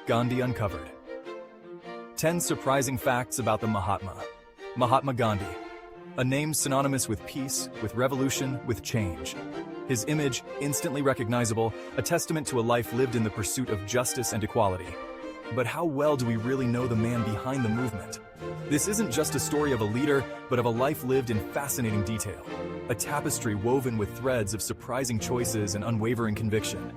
Gandhi Uncovered. 10 surprising facts about the Mahatma Gandhi. A name synonymous with peace, with revolution, with change. His image, instantly recognizable, a testament to a life lived in the pursuit of justice and equality. But how well do we really know the man behind the movement? This isn't just a story of a leader, but of a life lived in fascinating detail. A tapestry woven with threads of surprising choices and unwavering conviction.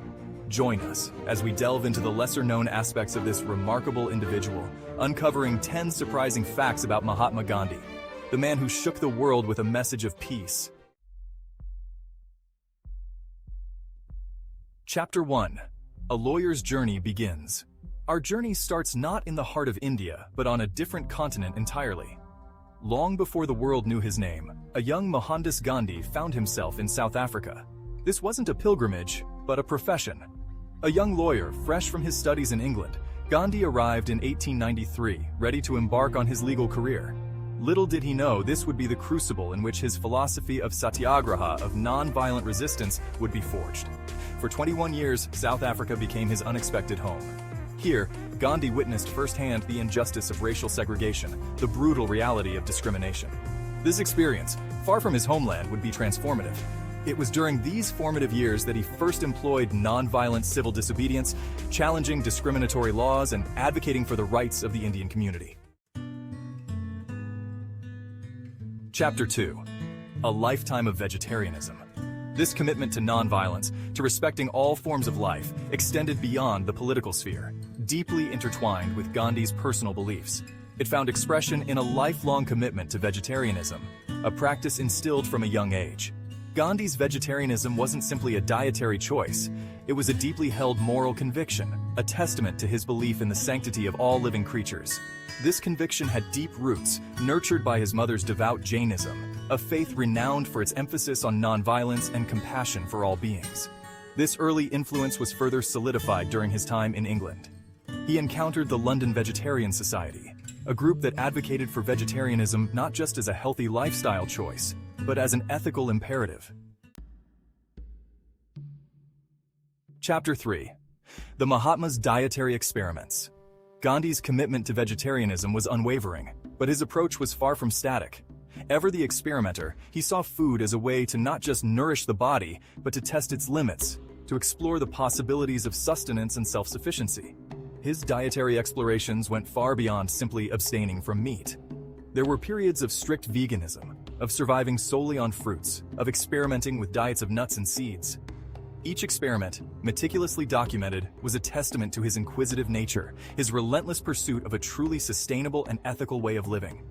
Join us as we delve into the lesser-known aspects of this remarkable individual, uncovering 10 surprising facts about Mahatma Gandhi, the man who shook the world with a message of peace. Chapter 1. A lawyer's journey begins. Our journey starts not in the heart of India, but on a different continent entirely. Long before the world knew his name, a young Mohandas Gandhi found himself in South Africa. This wasn't a pilgrimage, but a profession. A young lawyer, fresh from his studies in England, Gandhi arrived in 1893, ready to embark on his legal career. Little did he know this would be the crucible in which his philosophy of satyagraha, of non-violent resistance, would be forged. For 21 years, South Africa became his unexpected home. Here, Gandhi witnessed firsthand the injustice of racial segregation, the brutal reality of discrimination. This experience, far from his homeland, would be transformative. It was during these formative years that he first employed non-violent civil disobedience, challenging discriminatory laws and advocating for the rights of the Indian community. Chapter 2. A lifetime of vegetarianism. This commitment to non-violence, to respecting all forms of life, extended beyond the political sphere, deeply intertwined with Gandhi's personal beliefs. It found expression in a lifelong commitment to vegetarianism, a practice instilled from a young age. Gandhi's vegetarianism wasn't simply a dietary choice, it was a deeply held moral conviction, a testament to his belief in the sanctity of all living creatures. This conviction had deep roots, nurtured by his mother's devout Jainism, a faith renowned for its emphasis on nonviolence and compassion for all beings. This early influence was further solidified during his time in England. He encountered the London Vegetarian Society, a group that advocated for vegetarianism not just as a healthy lifestyle choice, but as an ethical imperative. Chapter 3. The Mahatma's dietary experiments. Gandhi's commitment to vegetarianism was unwavering, but his approach was far from static. Ever the experimenter, he saw food as a way to not just nourish the body, but to test its limits, to explore the possibilities of sustenance and self-sufficiency. His dietary explorations went far beyond simply abstaining from meat. There were periods of strict veganism, of surviving solely on fruits, of experimenting with diets of nuts and seeds. Each experiment, meticulously documented, was a testament to his inquisitive nature, his relentless pursuit of a truly sustainable and ethical way of living.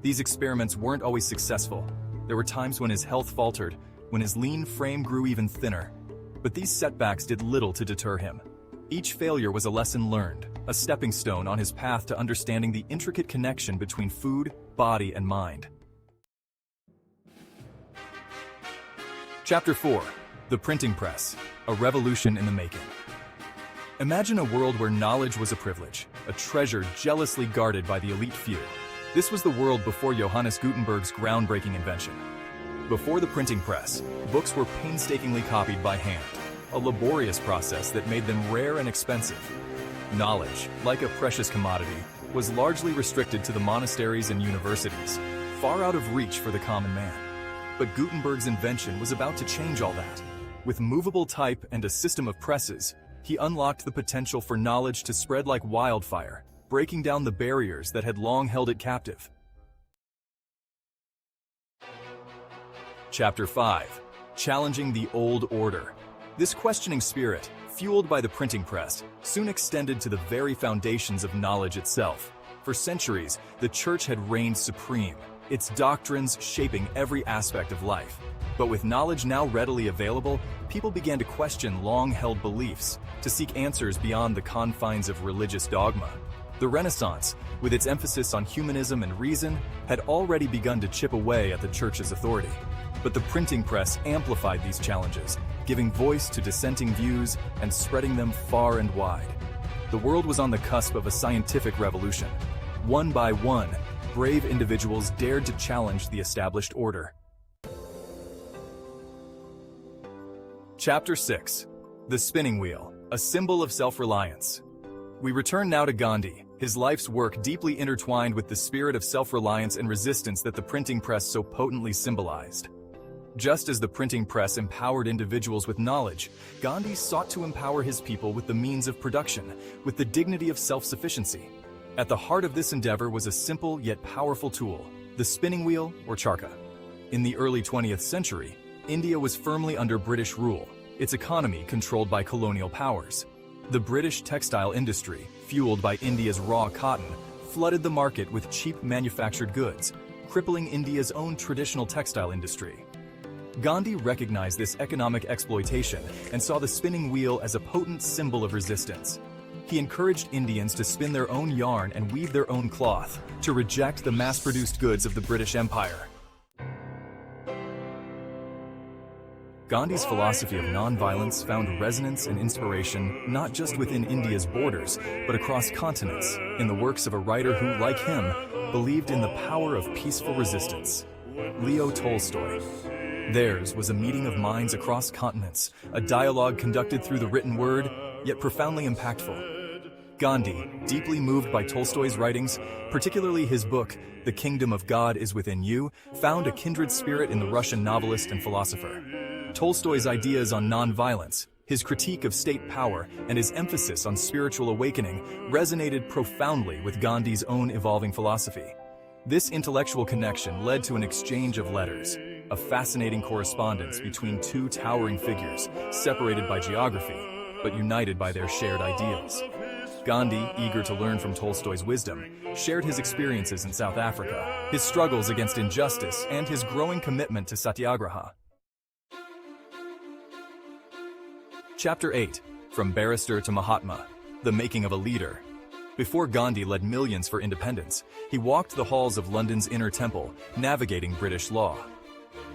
These experiments weren't always successful. There were times when his health faltered, when his lean frame grew even thinner. But these setbacks did little to deter him. Each failure was a lesson learned, a stepping stone on his path to understanding the intricate connection between food, body, and mind. Chapter 4. The Printing Press, a revolution in the making. Imagine a world where knowledge was a privilege, a treasure jealously guarded by the elite few. This was the world before Johannes Gutenberg's groundbreaking invention. Before the printing press, books were painstakingly copied by hand, a laborious process that made them rare and expensive. Knowledge, like a precious commodity, was largely restricted to the monasteries and universities, far out of reach for the common man. But Gutenberg's invention was about to change all that. With movable type and a system of presses, he unlocked the potential for knowledge to spread like wildfire, breaking down the barriers that had long held it captive. Chapter 5. Challenging the Old Order. This questioning spirit, fueled by the printing press, soon extended to the very foundations of knowledge itself. For centuries, the Church had reigned supreme, its doctrines shaping every aspect of life. But with knowledge now readily available, people began to question long-held beliefs, to seek answers beyond the confines of religious dogma. The Renaissance, with its emphasis on humanism and reason, had already begun to chip away at the Church's authority. But the printing press amplified these challenges, giving voice to dissenting views and spreading them far and wide. The world was on the cusp of a scientific revolution. One by one, brave individuals dared to challenge the established order. Chapter 6. The Spinning Wheel, a symbol of self-reliance. We return now to Gandhi, his life's work deeply intertwined with the spirit of self-reliance and resistance that the printing press so potently symbolized. Just as the printing press empowered individuals with knowledge, Gandhi sought to empower his people with the means of production, with the dignity of self-sufficiency. At the heart of this endeavor was a simple yet powerful tool, the spinning wheel or charkha. In the early 20th century, India was firmly under British rule, its economy controlled by colonial powers. The British textile industry, fueled by India's raw cotton, flooded the market with cheap manufactured goods, crippling India's own traditional textile industry. Gandhi recognized this economic exploitation and saw the spinning wheel as a potent symbol of resistance. He encouraged Indians to spin their own yarn and weave their own cloth, to reject the mass-produced goods of the British Empire. Gandhi's philosophy of nonviolence found resonance and inspiration not just within India's borders, but across continents, in the works of a writer who, like him, believed in the power of peaceful resistance, Leo Tolstoy. Theirs was a meeting of minds across continents, a dialogue conducted through the written word, yet profoundly impactful. Gandhi, deeply moved by Tolstoy's writings, particularly his book, The Kingdom of God is Within You, found a kindred spirit in the Russian novelist and philosopher. Tolstoy's ideas on nonviolence, his critique of state power, and his emphasis on spiritual awakening resonated profoundly with Gandhi's own evolving philosophy. This intellectual connection led to an exchange of letters, a fascinating correspondence between two towering figures, separated by geography, but united by their shared ideals. Gandhi, eager to learn from Tolstoy's wisdom, shared his experiences in South Africa, his struggles against injustice, and his growing commitment to satyagraha. Chapter 8. From Barrister to Mahatma, The Making of a Leader. Before Gandhi led millions for independence, he walked the halls of London's Inner Temple, navigating British law.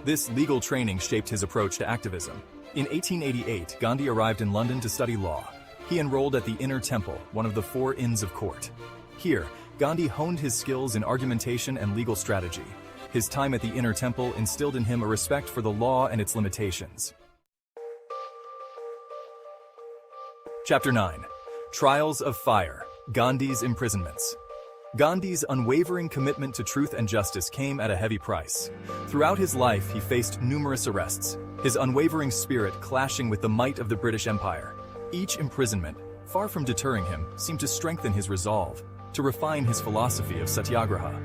This legal training shaped his approach to activism. In 1888, Gandhi arrived in London to study law. He enrolled at the Inner Temple, one of the 4 Inns of Court. Here, Gandhi honed his skills in argumentation and legal strategy. His time at the Inner Temple instilled in him a respect for the law and its limitations. Chapter 9. Trials of Fire, Gandhi's Imprisonments. Gandhi's unwavering commitment to truth and justice came at a heavy price. Throughout his life, he faced numerous arrests, his unwavering spirit clashing with the might of the British Empire. Each imprisonment, far from deterring him, seemed to strengthen his resolve, to refine his philosophy of satyagraha.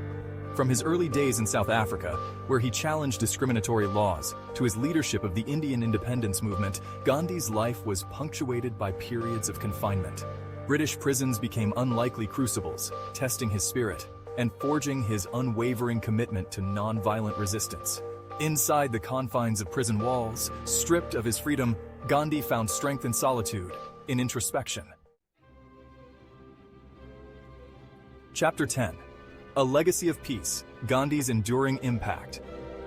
From his early days in South Africa, where he challenged discriminatory laws, to his leadership of the Indian independence movement, Gandhi's life was punctuated by periods of confinement. British prisons became unlikely crucibles, testing his spirit and forging his unwavering commitment to nonviolent resistance. Inside the confines of prison walls, stripped of his freedom, Gandhi found strength in solitude, in introspection. Chapter 10. A Legacy of Peace, Gandhi's Enduring Impact.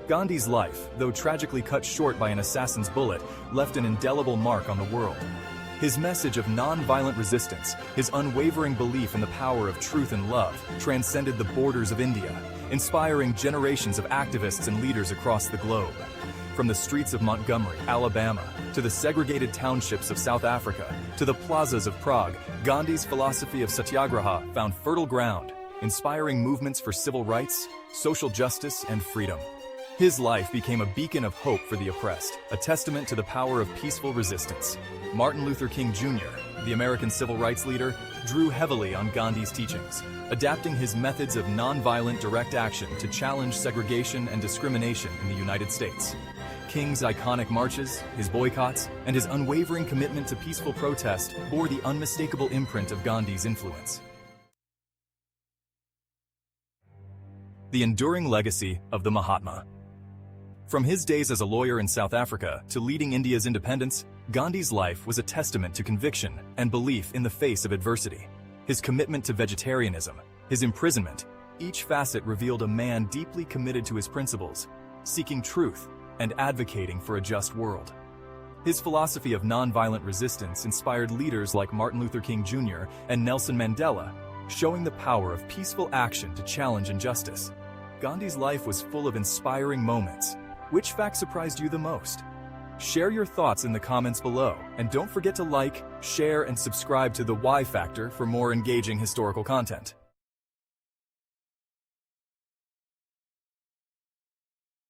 Gandhi's life, though tragically cut short by an assassin's bullet, left an indelible mark on the world. His message of non-violent resistance, his unwavering belief in the power of truth and love, transcended the borders of India, inspiring generations of activists and leaders across the globe. From the streets of Montgomery, Alabama, to the segregated townships of South Africa, to the plazas of Prague, Gandhi's philosophy of satyagraha found fertile ground, inspiring movements for civil rights, social justice, and freedom. His life became a beacon of hope for the oppressed, a testament to the power of peaceful resistance. Martin Luther King Jr., the American civil rights leader, drew heavily on Gandhi's teachings, adapting his methods of nonviolent direct action to challenge segregation and discrimination in the United States. King's iconic marches, his boycotts, and his unwavering commitment to peaceful protest bore the unmistakable imprint of Gandhi's influence. The enduring legacy of the Mahatma. From his days as a lawyer in South Africa to leading India's independence, Gandhi's life was a testament to conviction and belief in the face of adversity. His commitment to vegetarianism, his imprisonment, each facet revealed a man deeply committed to his principles, seeking truth and advocating for a just world. His philosophy of nonviolent resistance inspired leaders like Martin Luther King Jr. and Nelson Mandela, showing the power of peaceful action to challenge injustice. Gandhi's life was full of inspiring moments. Which fact surprised you the most? Share your thoughts in the comments below, and don't forget to like, share, and subscribe to The Why Factor for more engaging historical content.